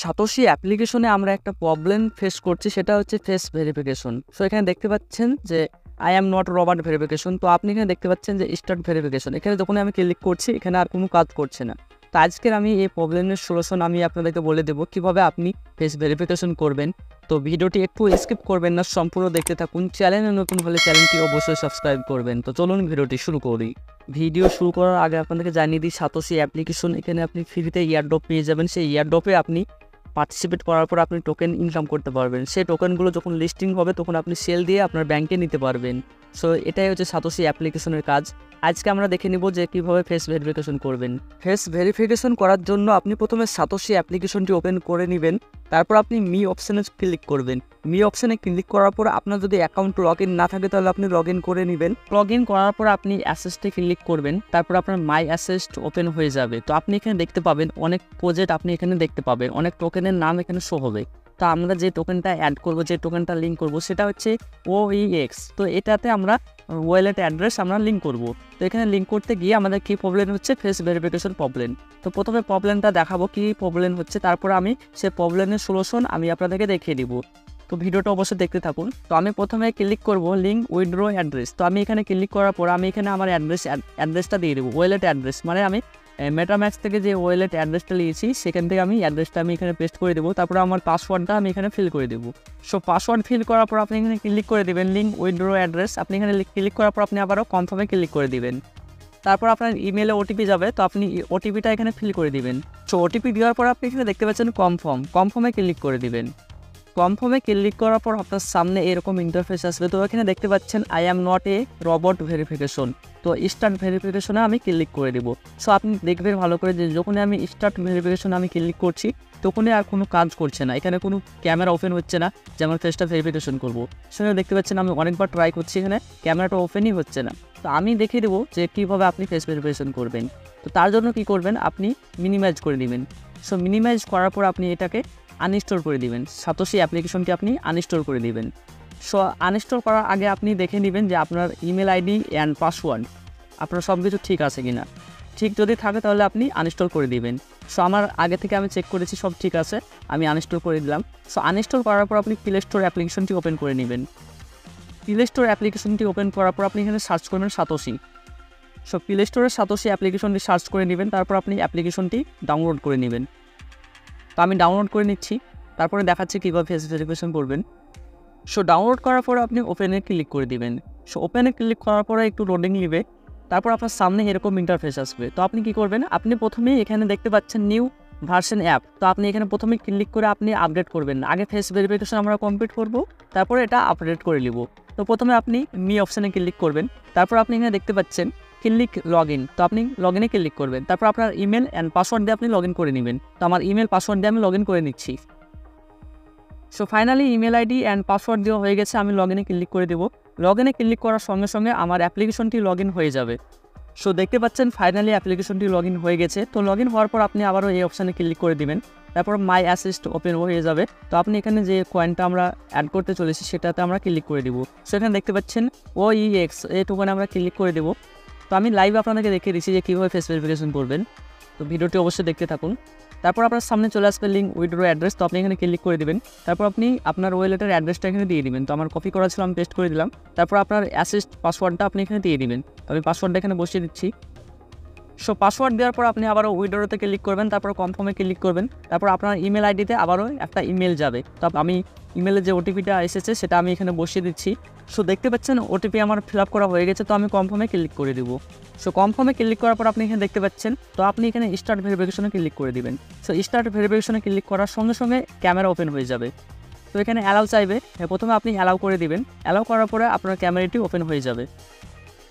Satoshi অ্যাপ্লিকেশনে আমরা একটা প্রবলেম ফেস করছি, সেটা হচ্ছে ফেস ভেরিফিকেশন। সো এখানে দেখতে পাচ্ছেন যে I am not Robert verification. তো আপনি এখানে দেখতে পাচ্ছেন যে স্টার্ট ভেরিফিকেশন, এখানে যখন আমি ক্লিক করছি এখানে আর কোনো কাজ করছে না। তো আজকের আমি এই প্রবলেমের সলিউশন আমি আপনাদেরকে বলে দেবো কীভাবে আপনি ফেস ভেরিফিকেশন করবেন। তো ভিডিওটি একটু স্কিপ করবেন না, সম্পূর্ণ দেখতে থাকুন। চ্যানেলে নতুন হলে চ্যানেলটি অবশ্যই সাবস্ক্রাইব করবেন। তো চলুন ভিডিওটি শুরু করি। ভিডিও শুরু করার আগে আপনাদেরকে জানিয়ে দিই, সাতোশি অ্যাপ্লিকেশন এখানে আপনি ফ্রিতে ইয়ারড্রপ পেয়ে যাবেন। সেই ইয়ারড্রপে আপনি পার্টিসিপেট করার পর আপনি টোকেন ইনকাম করতে পারবেন। সেই টোকেনগুলো যখন লিস্টিং হবে তখন আপনি সেল দিয়ে আপনার ব্যাংকে নিতে পারবেন। সো এটাই হচ্ছে সাতোশি অ্যাপ্লিকেশনের কাজ। আজকে আমরা দেখে নিব যে কীভাবে ফেস ভেরিফিকেশন করবেন। ফেস ভেরিফিকেশন করার জন্য আপনি প্রথমে সাতোশি অ্যাপ্লিকেশনটি ওপেন করে নেবেন। তারপর আপনি মি অপশানে ক্লিক করবেন। মি অপশানে ক্লিক করার পর আপনার যদি অ্যাকাউন্ট লগ ইন না থাকে তাহলে আপনি লগ ইন করে নেবেন। লগ ইন করার পর আপনি অ্যাসেস্টে ক্লিক করবেন। তারপর আপনার মাই অ্যাসেস্ট ওপেন হয়ে যাবে। তো আপনি এখানে দেখতে পাবেন অনেক প্রজেক্ট, আপনি এখানে দেখতে পাবেন অনেক টোকেনের নাম এখানে শো হবে। তো আমরা যে টোকেনটা অ্যাড করব, যে টোকেনটা লিঙ্ক করব সেটা হচ্ছে OEX। তো এটাতে আমরা ওয়ালেট অ্যাড্রেস আমরা লিঙ্ক করব। তো এখানে লিঙ্ক করতে গিয়ে আমাদের কী প্রবলেম হচ্ছে, ফেস ভেরিফিকেশন প্রবলেম। তো প্রথমে প্রবলেমটা দেখাবো কী প্রবলেম হচ্ছে, তারপর আমি সেই প্রবলেমের সলিউশন আমি আপনাদেরকে দেখিয়ে দিব। তো ভিডিওটা অবশ্যই দেখতে থাকুন। তো আমি প্রথমে ক্লিক করব লিঙ্ক উইথড্র অ্যাড্রেস। তো আমি এখানে ক্লিক করার পর আমি এখানে আমার অ্যাড্রেসটা দিয়ে দেবো, ওয়ালেট অ্যাড্রেস। মানে আমি মেটাম্যাক্স থেকে যে ওয়ালেট অ্যাড্রেসটা নিয়েছি সেখান থেকে আমি অ্যাড্রেসটা আমি এখানে পেস্ট করে দেবো। তারপর আমার পাসওয়ার্ডটা আমি এখানে ফিল করে দেবো। সো পাসওয়ার্ড ফিল করার পর আপনি এখানে ক্লিক করে দেবেন লিঙ্ক উইথড্র অ্যাড্রেস। আপনি এখানে ক্লিক করার পর আপনি আবারও কনফার্মে ক্লিক করে দিবেন। তারপর আপনার ইমেলে ওটিপি যাবে, তো আপনি ওটিপিটা এখানে ফিল করে দিবেন। সো ওটিপি দেওয়ার পর আপনি এখানে দেখতে পাচ্ছেন কনফার্মে ক্লিক করে দিবেন। কনফার্মে ক্লিক করার পর আপনার সামনে এরকম ইন্টারফেস আসবে। তো এখানে দেখতে পাচ্ছেন I am not a robot verification. তো স্টার্ট ভেরিফিকেশনে আমি ক্লিক করে দেবো। সো আপনি দেখবেন ভালো করে যে যখনই আমি স্টার্ট ভেরিফিকেশনে আমি ক্লিক করছি তখনই আর কোনো কাজ করছে না, এখানে কোনো ক্যামেরা ওপেন হচ্ছে না যে আমার ফেসটা ভেরিফিকেশন করবো। সেখানে দেখতে পাচ্ছেন আমি অনেকবার ট্রাই করছি, এখানে ক্যামেরাটা ওপেনই হচ্ছে না। তো আমি দেখিয়ে দেবো যে কীভাবে আপনি ফেস ভেরিফিকেশন করবেন। তো তার জন্য কী করবেন, আপনি মিনিমাইজ করে নেবেন। সো মিনিমাইজ করার পর আপনি এটাকে আনইনস্টল করে দিবেন। সাতোশি অ্যাপ্লিকেশনটি আপনি আনইনস্টল করে দিবেন। সো আনইনস্টল করার আগে আপনি দেখে নেবেন যে আপনার ইমেল আইডি অ্যান্ড পাসওয়ার্ড আপনার সব কিছু ঠিক আছে কি না। ঠিক যদি থাকে তাহলে আপনি আনইনস্টল করে দিবেন। সো আমার আগে থেকে আমি চেক করেছি সব ঠিক আছে, আমি আনইনস্টল করে দিলাম। সো আনইনস্টল করার পর আপনি প্লে স্টোর অ্যাপ্লিকেশনটি ওপেন করে নেবেন। প্লে স্টোর অ্যাপ্লিকেশনটি ওপেন করার পর আপনি এখানে সার্চ করবেন সাতোশি। সো প্লে স্টোরের সাতোশি অ্যাপ্লিকেশনটি সার্চ করে নেবেন। তারপর আপনি অ্যাপ্লিকেশনটি ডাউনলোড করে নেবেন। তো আমি ডাউনলোড করে নিচ্ছি, তারপরে দেখাচ্ছি কীভাবে ফেস ভেরিফিকেশন করবেন। সো ডাউনলোড করার পরে আপনি ওপেনে ক্লিক করে দিবেন। সো ওপেনে ক্লিক করার পরে একটু লোডিং নেবে, তারপর আপনার সামনে এরকম ইন্টারফেস আসবে। তো আপনি কী করবেন, আপনি প্রথমেই এখানে দেখতে পাচ্ছেন নিউ ভার্সন অ্যাপ। তো আপনি এখানে প্রথমে ক্লিক করে আপনি আপডেট করবেন। আগে ফেস ভেরিফিকেশন আমরা কমপ্লিট করব, তারপরে এটা আপডেট করে নিব। তো প্রথমে আপনি মি অপশানে ক্লিক করবেন। তারপর আপনি এখানে দেখতে পাচ্ছেন ক্লিক লগ ইন। তো আপনি লগ ইনে ক্লিক করবেন। তারপর আপনার ইমেল অ্যান্ড পাসওয়ার্ড দিয়ে আপনি লগ ইন করে নেবেন। তো আমার ইমেল পাসওয়ার্ড দিয়ে আমি লগ ইন করে নিচ্ছি। So finally email ID and password দেওয়া হয়ে গেছে, আমি লগ ইনে ক্লিক করে দেবো। লগ ইনে ক্লিক করার সঙ্গে সঙ্গে আমার অ্যাপ্লিকেশনটি লগ ইন হয়ে যাবে। সো দেখতে পাচ্ছেন ফাইনালি অ্যাপ্লিকেশনটি লগ ইন হয়ে গেছে। তো লগ ইন হওয়ার পর আপনি আবারও এই অপশানে ক্লিক করে দিবেন। তারপর মাই অ্যাসেস্ট ওপেন হয়ে যাবে। তো আপনি এখানে যে কয়েনটা আমরা অ্যাড করতে চলেছি সেটাতে আমরা ক্লিক করে দিব। সেখানে দেখতে পাচ্ছেন OEX, এই টোকেনে আমরা ক্লিক করে দেবো। তো আমি লাইভ আপনাদেরকে দেখিয়ে দিচ্ছি যে কীভাবে ফেস ভেরিফিকেশন করবেন। তো ভিডিওটি অবশ্যই দেখতে থাকুন। তারপর আপনার সামনে চলে আসবে লিঙ্ক উইথড্র অ্যাড্রেস। তো আপনি এখানে ক্লিক করে দেবেন। তারপর আপনি আপনার ওয়ালেটের অ্যাড্রেসটা এখানে দিয়ে দিবেন। তো আমার কপি করা ছিল, আমি পেস্ট করে দিলাম। তারপর আপনার অ্যাসেস্ট পাসওয়ার্ডটা আপনি এখানে দিয়ে দিবেন। তো আমি পাসওয়ার্ডটা এখানে বসিয়ে দিচ্ছি। সো পাসওয়ার্ড দেওয়ার পর আপনি আবারও উইথড্রতে ক্লিক করবেন। তারপর কনফার্মে ক্লিক করবেন। তারপর আপনার ইমেল আইডিতে আবারও একটা ইমেল যাবে। তো আমি ইমেলে যে ওটিপিটা এসেছে সেটা আমি এখানে বসিয়ে দিচ্ছি। সো দেখতে পাচ্ছেন ওটিপি আমার ফিল আপ করা হয়ে গেছে। তো আমি কনফার্মে ক্লিক করে দেবো। সো কনফার্মে ক্লিক করার পর আপনি এখানে দেখতে পাচ্ছেন, তো আপনি এখানে স্টার্ট ভেরিফিকেশনে ক্লিক করে দিবেন। সো স্টার্ট ভেরিফিকেশনে ক্লিক করার সঙ্গে সঙ্গে ক্যামেরা ওপেন হয়ে যাবে। তো এখানে অ্যালাউ চাইবে, প্রথমে আপনি অ্যালাউ করে দিবেন। অ্যালাউ করার পরে আপনার ক্যামেরাটি ওপেন হয়ে যাবে।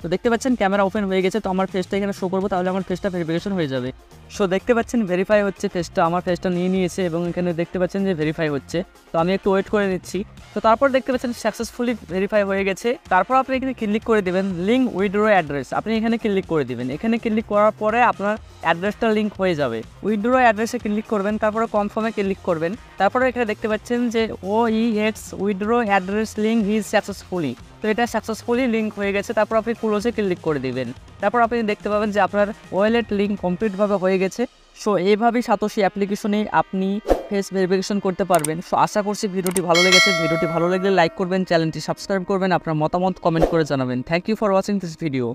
তো দেখতে পাচ্ছেন ক্যামেরা ওপেন হয়ে গেছে। তো আমার ফেসটা এখানে শো করবো, তাহলে আমার ফেসটা ভেরিফিকেশন হয়ে যাবে। সো দেখতে পাচ্ছেন ভেরিফাই হচ্ছে ফেসটা, আমার ফেসটা নিয়ে নিয়েছে এবং এখানে দেখতে পাচ্ছেন যে ভেরিফাই হচ্ছে। তো আমি একটু ওয়েট করে নিচ্ছি। তো তারপর দেখতে পাচ্ছেন সাকসেসফুলি ভেরিফাই হয়ে গেছে। তারপর আপনি এখানে ক্লিক করে দেবেন লিঙ্ক উইথড্র অ্যাড্রেস। আপনি এখানে ক্লিক করে দিবেন। এখানে ক্লিক করার পরে আপনার অ্যাড্রেসটা লিঙ্ক হয়ে যাবে। উইথড্র অ্যাড্রেসে ক্লিক করবেন, তারপরে কনফার্মে ক্লিক করবেন। তারপরে এখানে দেখতে পাচ্ছেন যে OEX withdraw address link is successfully. তো এটা সাকসেসফুলি লিঙ্ক হয়ে গেছে। তারপর আপনি ক্লোজে ক্লিক করে দিবেন। তারপর আপনি দেখতে পাবেন যে আপনার ওয়ালেট লিঙ্ক কমপ্লিটভাবে হয়ে গেছে। সো এইভাবেই সাতোশি অ্যাপ্লিকেশনে আপনি ফেস ভেরিফিকেশন করতে পারবেন। সো আশা করছি ভিডিওটি ভালো লেগেছে। ভিডিওটি ভালো লাগলে লাইক করবেন, চ্যানেলটি সাবস্ক্রাইব করবেন, আপনার মতামত কমেন্ট করে জানাবেন। Thank you for watching this video.